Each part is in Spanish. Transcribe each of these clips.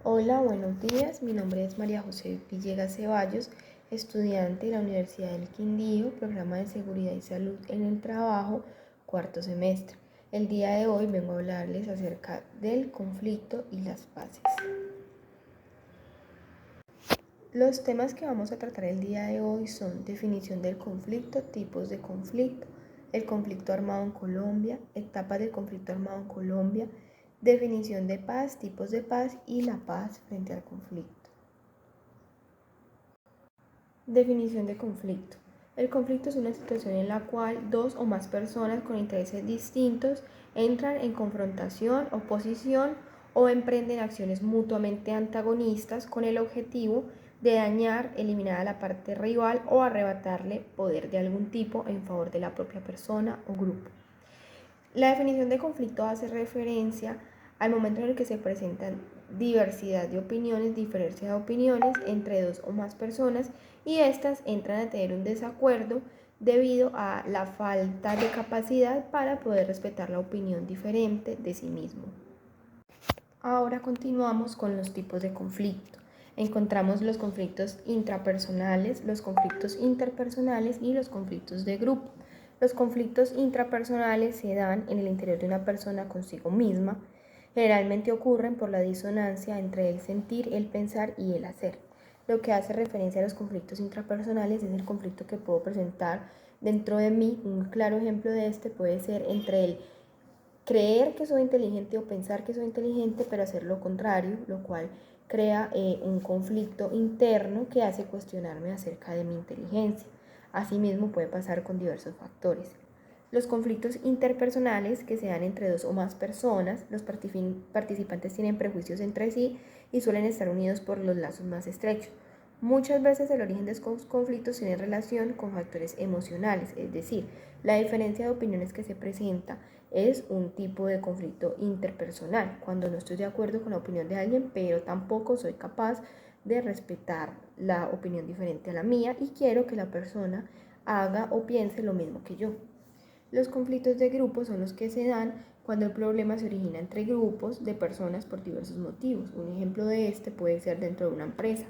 Hola, buenos días. Mi nombre es María José Villegas Ceballos, estudiante de la Universidad del Quindío, Programa de Seguridad y Salud en el Trabajo, cuarto semestre. El día de hoy vengo a hablarles acerca del conflicto y las paces. Los temas que vamos a tratar el día de hoy son definición del conflicto, tipos de conflicto, el conflicto armado en Colombia, etapas del conflicto armado en Colombia, definición de paz, tipos de paz y la paz frente al conflicto. Definición de conflicto. El conflicto es una situación en la cual dos o más personas con intereses distintos entran en confrontación, oposición o emprenden acciones mutuamente antagonistas con el objetivo de dañar, eliminar a la parte rival o arrebatarle poder de algún tipo en favor de la propia persona o grupo. La definición de conflicto hace referencia al momento en el que se presentan diversidad de opiniones, diferencia de opiniones entre dos o más personas y éstas entran a tener un desacuerdo debido a la falta de capacidad para poder respetar la opinión diferente de sí mismo. Ahora continuamos con los tipos de conflicto. Encontramos los conflictos intrapersonales, los conflictos interpersonales y los conflictos de grupo. Los conflictos intrapersonales se dan en el interior de una persona consigo misma. Generalmente ocurren por la disonancia entre el sentir, el pensar y el hacer. Lo que hace referencia a los conflictos intrapersonales es el conflicto que puedo presentar dentro de mí. Un claro ejemplo de este puede ser entre el creer que soy inteligente o pensar que soy inteligente, pero hacer lo contrario, lo cual crea un conflicto interno que hace cuestionarme acerca de mi inteligencia. Asimismo puede pasar con diversos factores. Los conflictos interpersonales que se dan entre dos o más personas, los participantes tienen prejuicios entre sí y suelen estar unidos por los lazos más estrechos. Muchas veces el origen de estos conflictos tiene relación con factores emocionales, es decir, la diferencia de opiniones que se presenta es un tipo de conflicto interpersonal, cuando no estoy de acuerdo con la opinión de alguien, pero tampoco soy capaz de respetar la opinión diferente a la mía y quiero que la persona haga o piense lo mismo que yo. Los conflictos de grupo son los que se dan cuando el problema se origina entre grupos de personas por diversos motivos. Un ejemplo de este puede ser dentro de una empresa,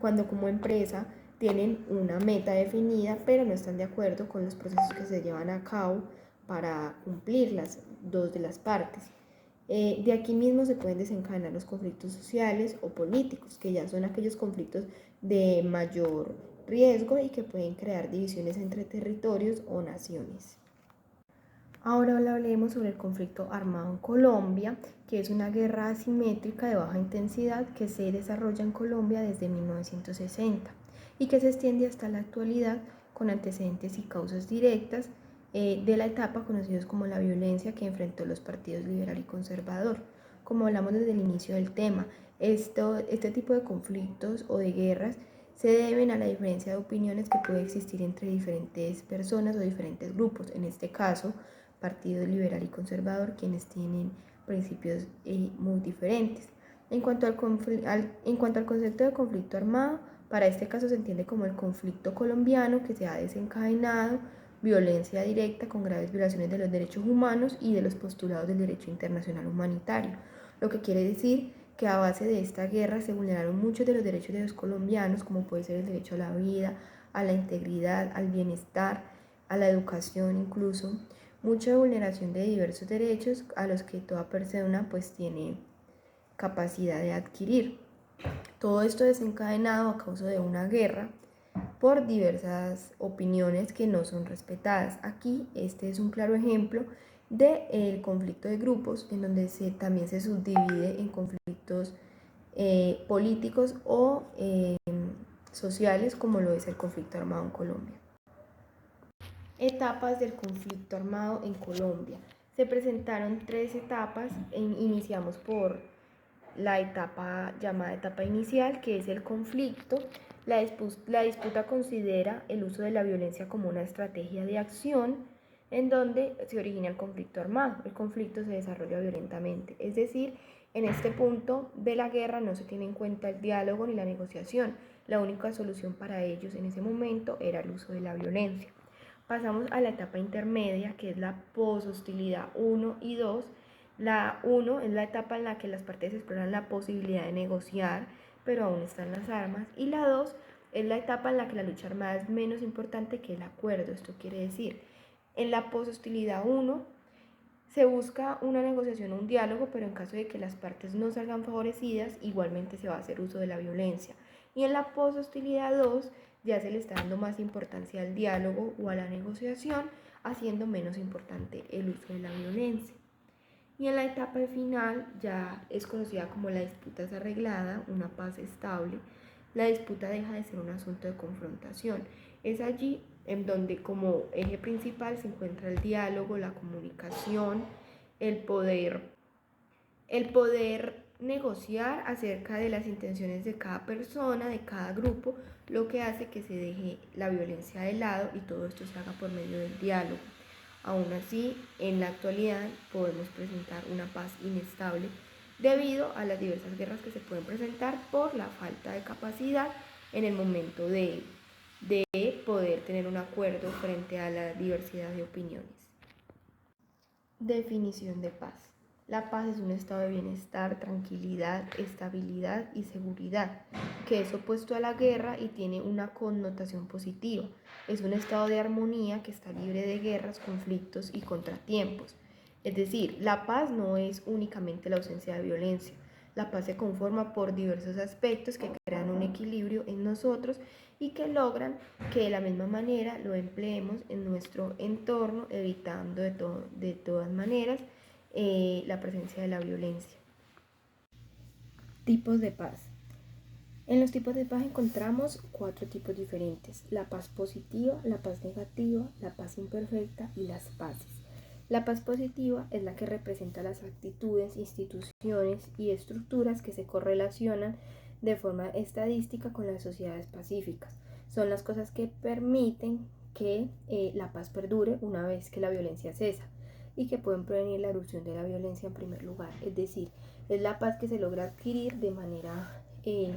cuando como empresa tienen una meta definida, pero no están de acuerdo con los procesos que se llevan a cabo para cumplir las dos de las partes. De aquí mismo se pueden desencadenar los conflictos sociales o políticos, que ya son aquellos conflictos de mayor riesgo y que pueden crear divisiones entre territorios o naciones. Ahora hablemos sobre el conflicto armado en Colombia, que es una guerra asimétrica de baja intensidad que se desarrolla en Colombia desde 1960 y que se extiende hasta la actualidad con antecedentes y causas directas de la etapa conocidos como la violencia que enfrentó los partidos liberal y conservador. Como hablamos desde el inicio del tema, este tipo de conflictos o de guerras se deben a la diferencia de opiniones que puede existir entre diferentes personas o diferentes grupos. En este caso, Partido Liberal y Conservador, quienes tienen principios muy diferentes. En cuanto al concepto de conflicto armado, para este caso se entiende como el conflicto colombiano que se ha desencadenado violencia directa con graves violaciones de los derechos humanos y de los postulados del derecho internacional humanitario, lo que quiere decir que a base de esta guerra se vulneraron muchos de los derechos de los colombianos, como puede ser el derecho a la vida, a la integridad, al bienestar, a la educación incluso, mucha vulneración de diversos derechos a los que toda persona pues tiene capacidad de adquirir. Todo esto desencadenado a causa de una guerra por diversas opiniones que no son respetadas. Aquí este es un claro ejemplo del conflicto de grupos en donde también se subdivide en conflictos políticos o sociales como lo es el conflicto armado en Colombia. Etapas del conflicto armado en Colombia. Se presentaron 3 etapas. Iniciamos por la etapa llamada etapa inicial, que es el conflicto. La disputa considera el uso de la violencia como una estrategia de acción en donde se origina el conflicto armado. El conflicto se desarrolla violentamente, es decir, en este punto de la guerra no se tiene en cuenta el diálogo ni la negociación. La única solución para ellos en ese momento era el uso de la violencia. Pasamos a la etapa intermedia, que es la poshostilidad 1 y 2, La 1 es la etapa en la que las partes exploran la posibilidad de negociar, pero aún están las armas. Y la 2 es la etapa en la que la lucha armada es menos importante que el acuerdo. Esto quiere decir, en la poshostilidad 1 se busca una negociación o un diálogo, pero en caso de que las partes no salgan favorecidas, igualmente se va a hacer uso de la violencia. Y en la poshostilidad 2 ya se le está dando más importancia al diálogo o a la negociación, haciendo menos importante el uso de la violencia. Y en la etapa final ya es conocida como la disputa es arreglada, una paz estable. La disputa deja de ser un asunto de confrontación. Es allí en donde como eje principal se encuentra el diálogo, la comunicación, el poder negociar acerca de las intenciones de cada persona, de cada grupo, lo que hace que se deje la violencia de lado y todo esto se haga por medio del diálogo. Aún así, en la actualidad podemos presentar una paz inestable debido a las diversas guerras que se pueden presentar por la falta de capacidad en el momento de poder tener un acuerdo frente a la diversidad de opiniones. Definición de paz. La paz es un estado de bienestar, tranquilidad, estabilidad y seguridad, que es opuesto a la guerra y tiene una connotación positiva. Es un estado de armonía que está libre de guerras, conflictos y contratiempos. Es decir, la paz no es únicamente la ausencia de violencia. La paz se conforma por diversos aspectos que crean un equilibrio en nosotros y que logran que de la misma manera lo empleemos en nuestro entorno, evitando de todas maneras la presencia de la violencia. Tipos de paz. En los tipos de paz encontramos 4 tipos diferentes: la paz positiva, la paz negativa, la paz imperfecta y las paces. La paz positiva es la que representa las actitudes, instituciones y estructuras que se correlacionan de forma estadística con las sociedades pacíficas. Son las cosas que permiten que la paz perdure una vez que la violencia cesa y que pueden prevenir la erupción de la violencia en primer lugar. Es decir, es la paz que se logra adquirir de manera que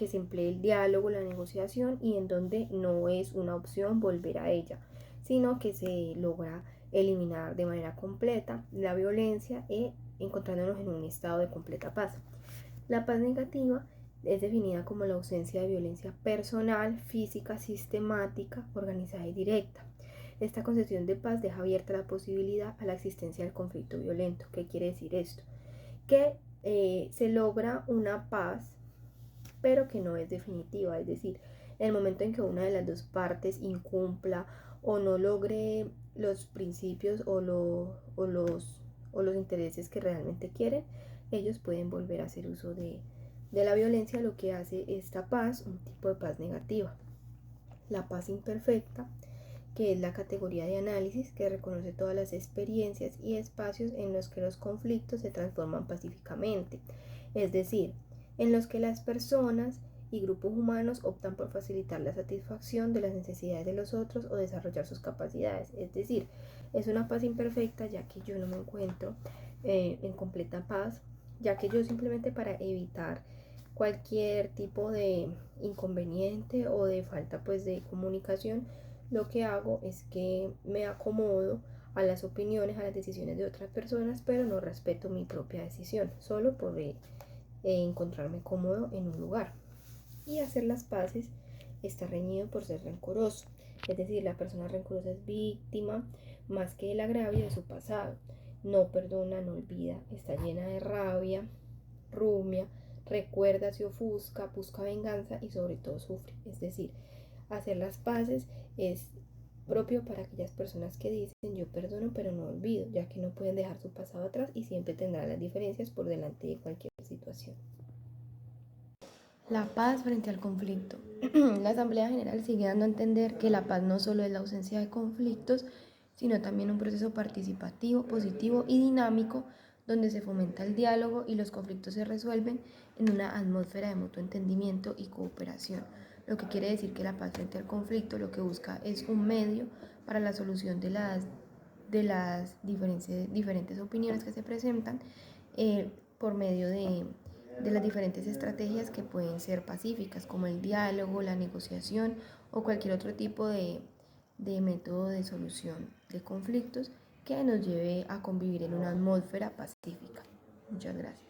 se emplee el diálogo, la negociación y en donde no es una opción volver a ella, sino que se logra eliminar de manera completa la violencia y encontrándonos en un estado de completa paz. La paz negativa es definida como la ausencia de violencia personal, física, sistemática, organizada y directa. Esta concepción de paz deja abierta la posibilidad a la existencia del conflicto violento. ¿Qué quiere decir esto? Que se logra una paz pero que no es definitiva, es decir, en el momento en que una de las dos partes incumpla o no logre los principios o los intereses que realmente quieren, ellos pueden volver a hacer uso de la violencia, lo que hace esta paz un tipo de paz negativa. La paz imperfecta, que es la categoría de análisis que reconoce todas las experiencias y espacios en los que los conflictos se transforman pacíficamente, es decir, en los que las personas y grupos humanos optan por facilitar la satisfacción de las necesidades de los otros o desarrollar sus capacidades. Es decir, es una paz imperfecta ya que yo no me encuentro en completa paz, ya que yo simplemente para evitar cualquier tipo de inconveniente o de falta pues de comunicación, lo que hago es que me acomodo a las opiniones, a las decisiones de otras personas, pero no respeto mi propia decisión, solo por encontrarme cómodo en un lugar. Y hacer las paces está reñido por ser rencoroso, es decir, la persona rencorosa es víctima más que el agravio de su pasado, no perdona, no olvida, está llena de rabia, rumia, recuerda, se ofusca, busca venganza y sobre todo sufre. Es decir, hacer las paces es propio para aquellas personas que dicen yo perdono pero no olvido, ya que no pueden dejar su pasado atrás y siempre tendrán las diferencias por delante de cualquier situación. La paz frente al conflicto. La Asamblea General sigue dando a entender que la paz no solo es la ausencia de conflictos, sino también un proceso participativo, positivo y dinámico donde se fomenta el diálogo y los conflictos se resuelven en una atmósfera de mutuo entendimiento y cooperación. Lo que quiere decir que la paz frente al conflicto lo que busca es un medio para la solución de las diferentes opiniones que se presentan por medio de las diferentes estrategias que pueden ser pacíficas, como el diálogo, la negociación o cualquier otro tipo de método de solución de conflictos que nos lleve a convivir en una atmósfera pacífica. Muchas gracias.